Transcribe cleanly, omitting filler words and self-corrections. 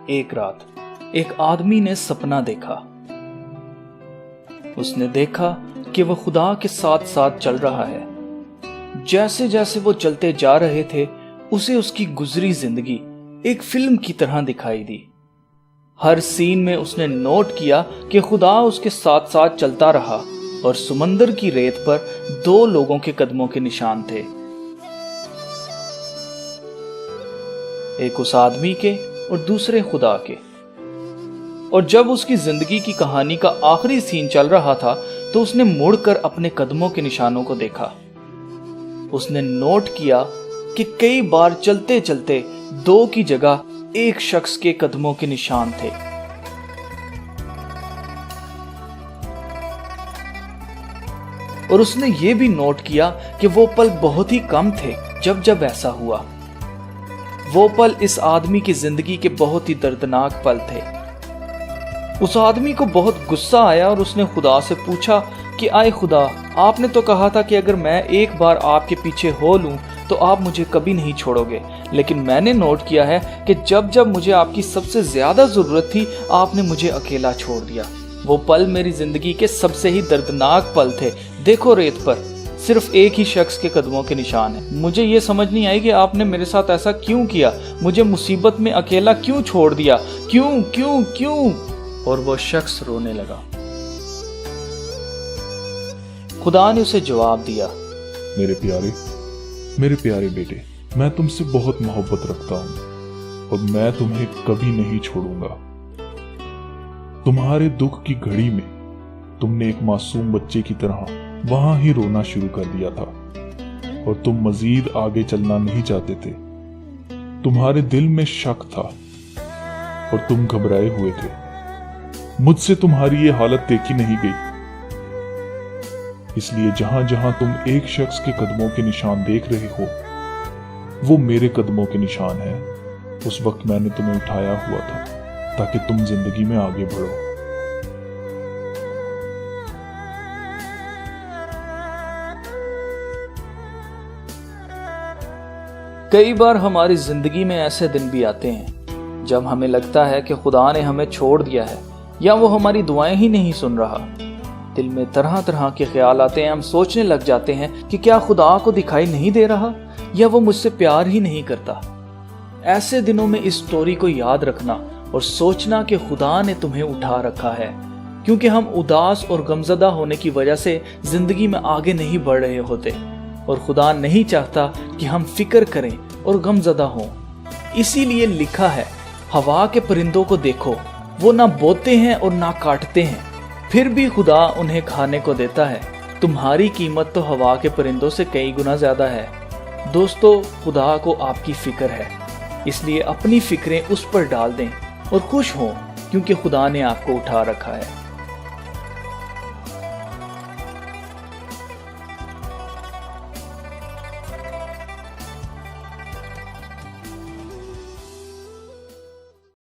ایک رات ایک آدمی نے سپنا دیکھا۔ اس نے دیکھا کہ وہ خدا کے ساتھ ساتھ چل رہا ہے۔ جیسے جیسے وہ چلتے جا رہے تھے اسے اس کی گزری زندگی ایک فلم کی طرح دکھائی دی۔ ہر سین میں اس نے نوٹ کیا کہ خدا اس کے ساتھ ساتھ چلتا رہا اور سمندر کی ریت پر 2 لوگوں کے قدموں کے نشان تھے، ایک اس آدمی کے اور دوسرے خدا کے۔ اور جب اس کی زندگی کی کہانی کا آخری سین چل رہا تھا تو اس نے مڑ کر اپنے قدموں کے نشانوں کو دیکھا۔ اس نے نوٹ کیا کہ کئی بار چلتے چلتے 2 کی جگہ ایک شخص کے قدموں کے نشان تھے۔ اور اس نے یہ بھی نوٹ کیا کہ وہ پل بہت ہی کم تھے جب ایسا ہوا۔ وہ پل اس آدمی کی زندگی کے بہت ہی دردناک پل تھے۔ اس آدمی کو بہت غصہ آیا اور اس نے خدا سے پوچھا کہ آئے خدا، آپ نے تو کہا تھا کہ اگر میں ایک بار آپ کے پیچھے ہو لوں تو آپ مجھے کبھی نہیں چھوڑو گے، لیکن میں نے نوٹ کیا ہے کہ جب مجھے آپ کی سب سے زیادہ ضرورت تھی آپ نے مجھے اکیلا چھوڑ دیا۔ وہ پل میری زندگی کے سب سے ہی دردناک پل تھے۔ دیکھو ریت پر صرف ایک ہی شخص کے قدموں کے نشان ہیں۔ مجھے یہ سمجھ نہیں آئی کہ آپ نے میرے ساتھ ایسا کیوں کیا، مجھے مصیبت میں اکیلا کیوں چھوڑ دیا، کیوں؟ اور وہ شخص رونے لگا۔ خدا نے اسے جواب دیا، میرے پیارے بیٹے، میں تم سے بہت محبت رکھتا ہوں اور میں تمہیں کبھی نہیں چھوڑوں گا۔ تمہارے دکھ کی گھڑی میں تم نے ایک معصوم بچے کی طرح وہاں ہی رونا شروع کر دیا تھا اور تم مزید آگے چلنا نہیں چاہتے تھے۔ تمہارے دل میں شک تھا اور تم گھبرائے ہوئے تھے۔ مجھ سے تمہاری یہ حالت دیکھی نہیں گئی، اس لیے جہاں جہاں تم ایک شخص کے قدموں کے نشان دیکھ رہے ہو وہ میرے قدموں کے نشان ہیں۔ اس وقت میں نے تمہیں اٹھایا ہوا تھا تاکہ تم زندگی میں آگے بڑھو۔ کئی بار ہماری زندگی میں ایسے دن بھی آتے ہیں جب ہمیں لگتا ہے کہ خدا نے ہمیں چھوڑ دیا ہے یا وہ ہماری دعائیں ہی نہیں سن رہا۔ دل میں طرح طرح کے خیال آتے ہیں، ہم سوچنے لگ جاتے ہیں کہ کیا خدا کو دکھائی نہیں دے رہا یا وہ مجھ سے پیار ہی نہیں کرتا۔ ایسے دنوں میں اس سٹوری کو یاد رکھنا اور سوچنا کہ خدا نے تمہیں اٹھا رکھا ہے، کیونکہ ہم اداس اور غمزدہ ہونے کی وجہ سے زندگی میں آگے نہیں بڑھ رہے ہوتے، اور خدا نہیں چاہتا کہ ہم فکر کریں اور غمزدہ ہوں۔ اسی لیے لکھا ہے، ہوا کے پرندوں کو دیکھو، وہ نہ بوتے ہیں اور نہ کاٹتے ہیں، پھر بھی خدا انہیں کھانے کو دیتا ہے۔ تمہاری قیمت تو ہوا کے پرندوں سے کئی گنا زیادہ ہے۔ دوستو، خدا کو آپ کی فکر ہے، اس لیے اپنی فکریں اس پر ڈال دیں اور خوش ہوں، کیونکہ خدا نے آپ کو اٹھا رکھا ہے۔